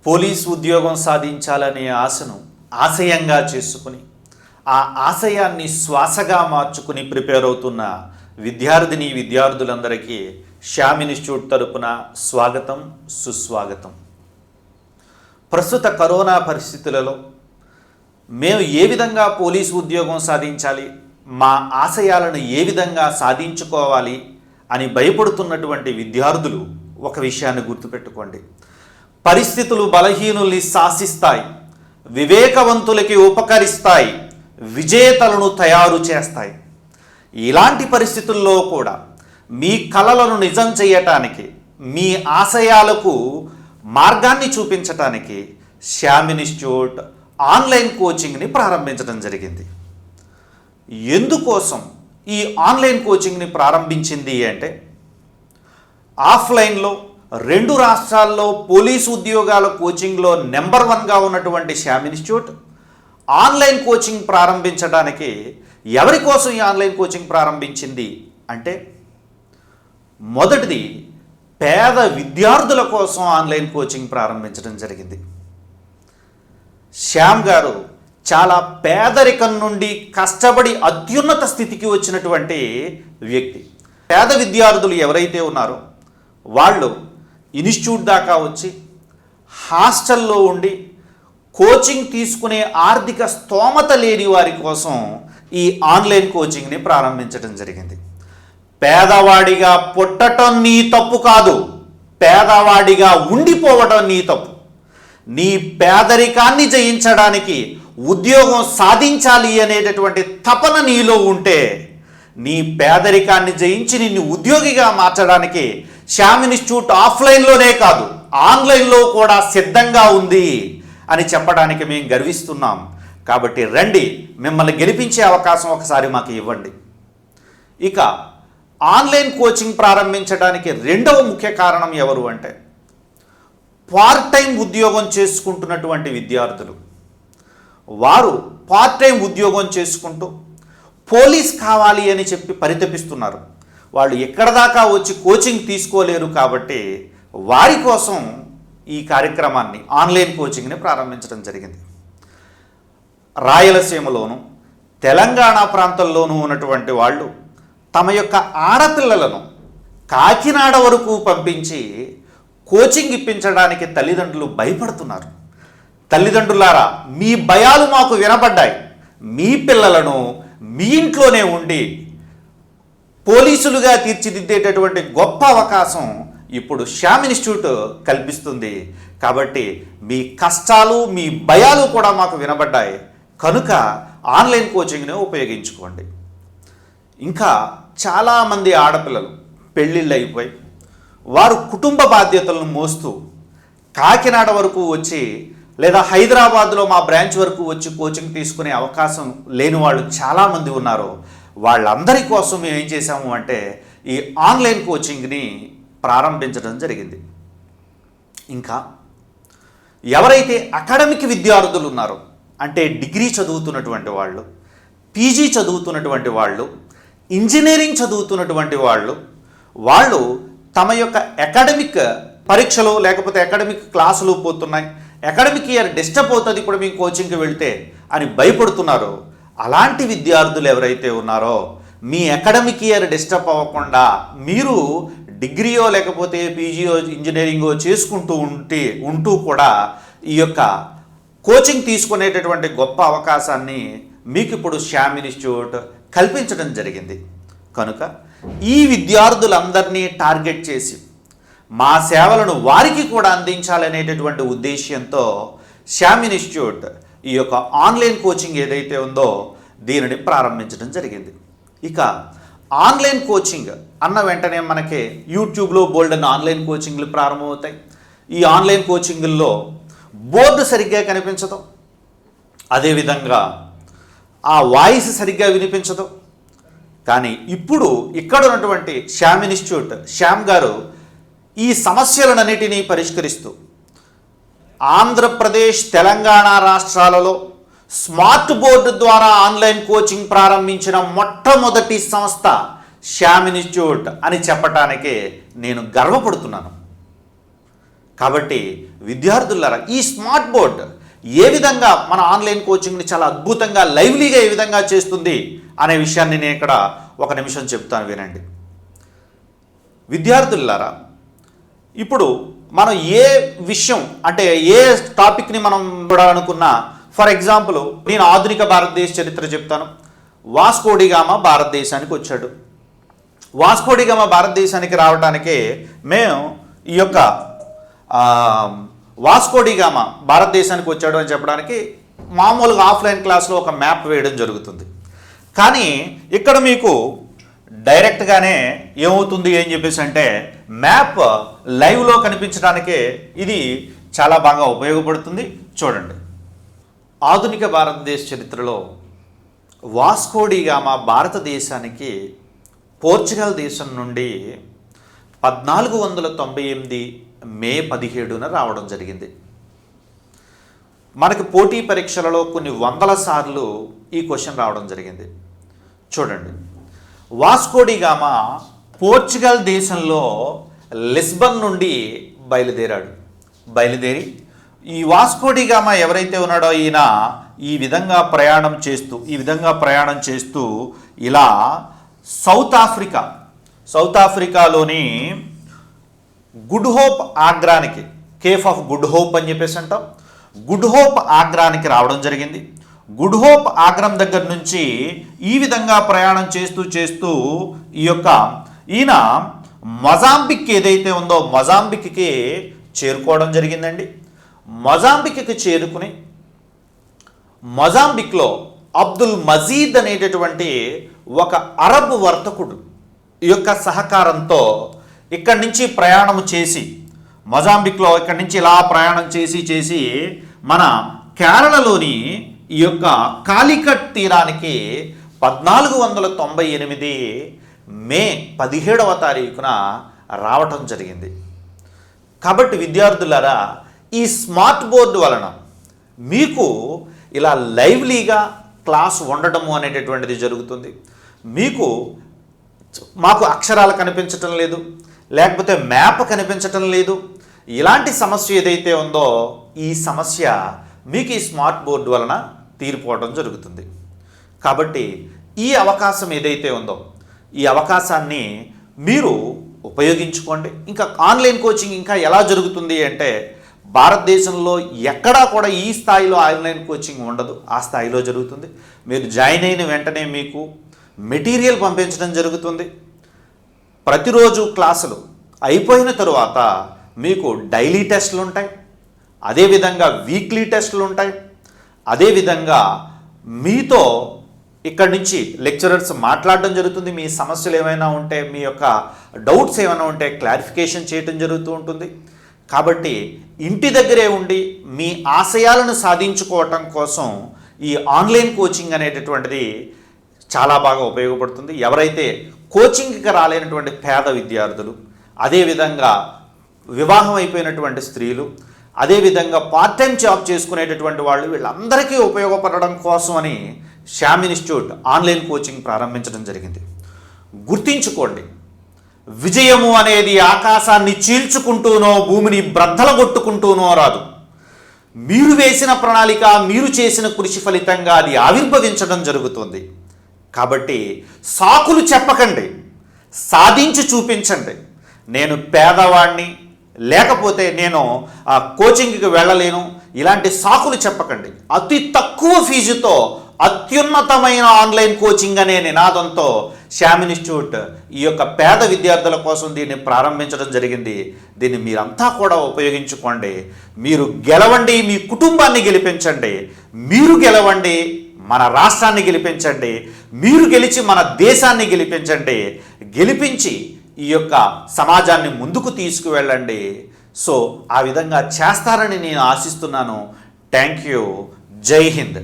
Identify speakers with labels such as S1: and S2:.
S1: Police ఉద్యోగం సాధించాలనే ఆశను ఆశయంగా చేసుకుని ఆ ఆశయాన్ని శ్వాసగా మార్చుకుని ప్రిపేర్ అవుతున్న విద్యార్థులందరికీ శ్యామ్ ఇన్స్టిట్యూట్ తరపున స్వాగతం, సుస్వాగతం. ప్రస్తుత కరోనా పరిస్థితులలో మేము ఏ విధంగా పోలీసు ఉద్యోగం సాధించాలి, మా ఆశయాలను ఏ విధంగా సాధించుకోవాలి అని భయపడుతున్నటువంటి విద్యార్థులు ఒక విషయాన్ని గుర్తుపెట్టుకోండి. పరిస్థితులు బలహీనుల్ని శాసిస్తాయి, వివేకవంతులకి ఉపకరిస్తాయి, విజేతలను తయారు చేస్తాయి. ఇలాంటి పరిస్థితుల్లో కూడా మీ కలలను నిజం చేయటానికి, మీ ఆశయాలకు మార్గాన్ని చూపించటానికి శ్యామ్ ఇన్స్టిట్యూట్ ఆన్లైన్ కోచింగ్ని ప్రారంభించడం జరిగింది. ఎందుకోసం ఈ ఆన్లైన్ కోచింగ్ని ప్రారంభించింది అంటే, ఆఫ్లైన్లో 2 రాష్ట్రాల్లో పోలీసు ఉద్యోగాల కోచింగ్లో నెంబర్ 1గా ఉన్నటువంటి శ్యామ్ ఇన్స్టిట్యూట్ ఆన్లైన్ కోచింగ్ ప్రారంభించడానికి ఎవరి కోసం ఈ ఆన్లైన్ కోచింగ్ ప్రారంభించింది అంటే, మొదటిది పేద విద్యార్థుల కోసం ఆన్లైన్ కోచింగ్ ప్రారంభించడం జరిగింది. శ్యామ్ గారు చాలా పేదరికం నుండి కష్టపడి అత్యున్నత స్థితికి వచ్చినటువంటి వ్యక్తి. పేద విద్యార్థులు ఎవరైతే ఉన్నారో వాళ్ళు ఇన్స్టిట్యూట్ దాకా వచ్చి హాస్టల్లో ఉండి కోచింగ్ తీసుకునే ఆర్థిక స్తోమత లేని వారి కోసం ఈ ఆన్లైన్ కోచింగ్ని ప్రారంభించడం జరిగింది. పేదవాడిగా పుట్టడం నీ తప్పు కాదు, పేదవాడిగా ఉండిపోవడం నీ తప్పు. నీ పేదరికాన్ని జయించడానికి ఉద్యోగం సాధించాలి అనేటటువంటి తపన నీలో ఉంటే, నీ పేదరికాన్ని జయించి నిన్ను ఉద్యోగిగా మార్చడానికి శ్యామ్ ఇన్స్టిట్యూట్ ఆఫ్లైన్లోనే కాదు ఆన్లైన్లో కూడా సిద్ధంగా ఉంది అని చెప్పడానికి మేము గర్విస్తున్నాం. కాబట్టి రండి, మిమ్మల్ని గెలిపించే అవకాశం ఒకసారి మాకు ఇవ్వండి. ఇక ఆన్లైన్ కోచింగ్ ప్రారంభించడానికి రెండవ ముఖ్య కారణం ఎవరు అంటే, పార్ట్ టైం ఉద్యోగం చేసుకుంటున్నటువంటి విద్యార్థులు. వారు పార్ట్ టైం ఉద్యోగం చేసుకుంటూ పోలీస్ కావాలి అని చెప్పి పరితపిస్తున్నారు. వాళ్ళు ఎక్కడ దాకా వచ్చి కోచింగ్ తీసుకోలేరు. కాబట్టి వారి కోసం ఈ కార్యక్రమాన్ని, ఆన్లైన్ కోచింగ్ని ప్రారంభించడం జరిగింది. రాయలసీమలోను తెలంగాణ ప్రాంతంలోనూ ఉన్నటువంటి వాళ్ళు తమ యొక్క ఆడపిల్లలను కాకినాడ వరకు పంపించి కోచింగ్ ఇప్పించడానికి తల్లిదండ్రులు భయపడుతున్నారు. తల్లిదండ్రులారా, మీ భయాలు మాకు వినపడ్డాయి. మీ పిల్లలను మీ ఇంట్లోనే ఉండి పోలీసులుగా తీర్చిదిద్దేటటువంటి గొప్ప అవకాశం ఇప్పుడు శ్యామ్ ఇన్స్టిట్యూట్ కల్పిస్తుంది. కాబట్టి మీ కష్టాలు, మీ భయాలు కూడా మాకు వినబడ్డాయి. కనుక ఆన్లైన్ కోచింగ్ని ఉపయోగించుకోండి. ఇంకా చాలామంది ఆడపిల్లలు పెళ్ళిళ్ళు అయిపోయి వారు కుటుంబ బాధ్యతలను మోస్తూ కాకినాడ వరకు వచ్చి లేదా హైదరాబాద్లో మా బ్రాంచ్ వరకు వచ్చి కోచింగ్ తీసుకునే అవకాశం లేని వాళ్ళు చాలామంది ఉన్నారు. వాళ్ళందరి కోసం మేము ఏం చేశాము అంటే ఈ ఆన్లైన్ కోచింగ్ని ప్రారంభించడం జరిగింది. ఇంకా ఎవరైతే అకాడమిక్ విద్యార్థులు ఉన్నారో, అంటే డిగ్రీ చదువుతున్నటువంటి వాళ్ళు, పీజీ చదువుతున్నటువంటి వాళ్ళు, ఇంజనీరింగ్ చదువుతున్నటువంటి వాళ్ళు తమ యొక్క అకాడమిక్ పరీక్షలు లేకపోతే అకాడమిక్ క్లాసులు పోతున్నాయి, అకాడమిక్ ఇయర్ డిస్టర్బ్ అవుతుంది ఇప్పుడు మేము కోచింగ్కి వెళ్తే అని భయపడుతున్నారు. అలాంటి విద్యార్థులు ఎవరైతే ఉన్నారో, మీ అకాడమిక్ ఇయర్ డిస్టర్బ్ అవ్వకుండా మీరు డిగ్రీయో లేకపోతే పీజీయో ఇంజనీరింగో చేసుకుంటూ ఉంటూ కూడా ఈ యొక్క కోచింగ్ తీసుకునేటటువంటి గొప్ప అవకాశాన్ని మీకు ఇప్పుడు శ్యామ్ ఇన్స్టిట్యూట్ కల్పించడం జరిగింది. కనుక ఈ విద్యార్థులందరినీ టార్గెట్ చేసి మా సేవలను వారికి కూడా అందించాలనేటటువంటి ఉద్దేశ్యంతో శ్యామ్ ఇన్స్టిట్యూట్ ఈ యొక్క ఆన్లైన్ కోచింగ్ ఏదైతే ఉందో దీనిని ప్రారంభించడం జరిగింది. ఇక ఆన్లైన్ కోచింగ్ అన్న వెంటనే మనకి యూట్యూబ్లో బోల్డెన్ ఆన్లైన్ కోచింగ్లు ప్రారంభమవుతాయి. ఈ ఆన్లైన్ కోచింగుల్లో బోర్డు సరిగ్గా కనిపించదు, అదేవిధంగా ఆ వాయిస్ సరిగ్గా వినిపించదు. కానీ ఇప్పుడు ఇక్కడ ఉన్నటువంటి శ్యామ్ ఇన్స్టిట్యూట్, శ్యామ్ గారు ఈ సమస్యలన్నిటినీ పరిష్కరిస్తూ ఆంధ్రప్రదేశ్, తెలంగాణ రాష్ట్రాలలో స్మార్ట్ బోర్డు ద్వారా ఆన్లైన్ కోచింగ్ ప్రారంభించిన మొట్టమొదటి సంస్థ శ్యామ్ ఇన్స్టిట్యూట్ అని చెప్పటానికి నేను గర్వపడుతున్నాను. కాబట్టి విద్యార్థులారా, ఈ స్మార్ట్ బోర్డ్ ఏ విధంగా మన ఆన్లైన్ కోచింగ్ని చాలా అద్భుతంగా లైవ్లీగా ఏ విధంగా చేస్తుంది అనే విషయాన్ని నేను ఇక్కడ ఒక నిమిషం చెప్తాను, వినండి. విద్యార్థులారా, ఇప్పుడు మనం ఏ విషయం అంటే ఏ టాపిక్ని మనం చూడాలనుకున్నా, ఫర్ ఎగ్జాంపుల్ నేను ఆధునిక భారతదేశ చరిత్ర చెప్తాను. వాస్కోడిగామా భారతదేశానికి వచ్చాడు. వాస్కోడిగామా భారతదేశానికి రావడానికే మేము ఈ యొక్క వాస్కోడిగామా భారతదేశానికి వచ్చాడు అని చెప్పడానికి మామూలుగా ఆఫ్లైన్ క్లాస్లో ఒక మ్యాప్ వేయడం జరుగుతుంది. కానీ ఇక్కడ మీకు డైరెక్ట్గానే ఏమవుతుంది అని చెప్పేసి అంటే మ్యాప్ లైవ్లో కనిపించడానికే ఇది చాలా బాగా ఉపయోగపడుతుంది. చూడండి, ఆధునిక భారతదేశ చరిత్రలో వాస్కోడిగామా భారతదేశానికి పోర్చుగల్ దేశం నుండి 1498 మే 17న రావడం జరిగింది. మనకి పోటీ పరీక్షలలో కొన్ని వందల సార్లు ఈ క్వశ్చన్ రావడం జరిగింది. చూడండి, వాస్కోడిగామా పోర్చుగల్ దేశంలో లిస్బన్ నుండి బయలుదేరి ఈ వాస్కోడిగామా ఎవరైతే ఉన్నాడో ఈయన ఈ విధంగా ప్రయాణం చేస్తూ ఇలా సౌత్ ఆఫ్రికాలోని గుడ్ హోప్ ఆగ్రానికి, కేఫ్ ఆఫ్ గుడ్ హోప్ అని చెప్పేసి అంటాం, గుడ్ హోప్ ఆగ్రానికి రావడం జరిగింది. గుడ్ హోప్ ఆగ్రం దగ్గర నుంచి ఈ విధంగా ప్రయాణం చేస్తూ ఈయన మొజాంబిక్ ఏదైతే ఉందో మొజాంబిక్కి చేరుకోవడం జరిగిందండి. మొజాంబిక్కి చేరుకుని మొజాంబిక్లో అబ్దుల్ మజీద్ అనేటటువంటి ఒక అరబ్ వర్తకుడు యొక్క సహకారంతో ఇక్కడి నుంచి ప్రయాణం చేసి మొజాంబిక్లో ఇక్కడి నుంచి ఇలా ప్రయాణం చేసి మన కేరళలోని ఈ యొక్క కాలికట్ తీరానికి 1498 మే 17వ తారీఖున రావటం జరిగింది. కాబట్టి విద్యార్థులారా, ఈ స్మార్ట్ బోర్డు వలన మీకు ఇలా లైవ్లీగా క్లాస్ ఉండడము అనేటటువంటిది జరుగుతుంది. మాకు అక్షరాలు కనిపించటం లేదు, లేకపోతే మ్యాప్ కనిపించటం లేదు, ఇలాంటి సమస్య ఏదైతే ఉందో ఈ సమస్య మీకు ఈ స్మార్ట్ బోర్డు వలన తీరిపోవడం జరుగుతుంది. కాబట్టి ఈ అవకాశం ఏదైతే ఉందో ఈ అవకాశాన్ని మీరు ఉపయోగించుకోండి. ఇంకా ఆన్లైన్ కోచింగ్ ఇంకా ఎలా జరుగుతుంది అంటే భారతదేశంలో ఎక్కడా కూడా ఈ స్థాయిలో ఆన్లైన్ కోచింగ్ ఉండదు, ఆ స్థాయిలో జరుగుతుంది. మీరు జాయిన్ అయిన వెంటనే మీకు మెటీరియల్ పంపించడం జరుగుతుంది. ప్రతిరోజు క్లాసులు అయిపోయిన తరువాత మీకు డైలీ టెస్టులు ఉంటాయి, అదేవిధంగా వీక్లీ టెస్టులు ఉంటాయి. అదేవిధంగా మీతో ఇక్కడి నుంచి లెక్చరర్స్ మాట్లాడడం జరుగుతుంది. మీ సమస్యలు ఏమైనా ఉంటే, మీ యొక్క డౌట్స్ ఏమైనా ఉంటే క్లారిఫికేషన్ చేయడం జరుగుతూ ఉంటుంది. కాబట్టి ఇంటి దగ్గరే ఉండి మీ ఆశయాలను సాధించుకోవటం కోసం ఈ ఆన్లైన్ కోచింగ్ అనేటటువంటిది చాలా బాగా ఉపయోగపడుతుంది. ఎవరైతే కోచింగ్కి రాలేనటువంటి పేద విద్యార్థులు, అదేవిధంగా వివాహం అయిపోయినటువంటి స్త్రీలు, అదేవిధంగా పార్ట్ టైం జాబ్ చేసుకునేటటువంటి వాళ్ళు, వీళ్ళందరికీ ఉపయోగపడడం కోసం అని శ్యామ్ ఇన్స్టిట్యూట్ ఆన్లైన్ కోచింగ్ ప్రారంభించడం జరిగింది. గుర్తించుకోండి, విజయము అనేది ఆకాశాన్ని చీల్చుకుంటూనో భూమిని బ్రద్దలగొట్టుకుంటూనో రాదు. మీరు వేసిన ప్రణాళిక, మీరు చేసిన కృషి ఫలితంగా అది ఆవిర్భవించడం జరుగుతుంది. కాబట్టి సాకులు చెప్పకండి, సాధించి చూపించండి. నేను పేదవాడిని, లేకపోతే నేను కోచింగ్కి వెళ్ళలేను, ఇలాంటి సాకులు చెప్పకండి. అతి తక్కువ ఫీజుతో అత్యున్నతమైన ఆన్లైన్ కోచింగ్ అనే నినాదంతో శ్యామ్ ఇన్స్టిట్యూట్ ఈ యొక్క పేద విద్యార్థుల కోసం దీన్ని ప్రారంభించడం జరిగింది. దీన్ని మీరంతా కూడా ఉపయోగించుకోండి. మీరు గెలవండి, మీ కుటుంబాన్ని గెలిపించండి. మీరు గెలవండి, మన రాష్ట్రాన్ని గెలిపించండి. మీరు గెలిచి మన దేశాన్ని గెలిపించండి. గెలిపించి ఈ యొక్క సమాజాన్ని ముందుకు తీసుకువెళ్ళండి. సో ఆ విధంగా చేస్తారని నేను ఆశిస్తున్నాను. Thank you. జై హింద్.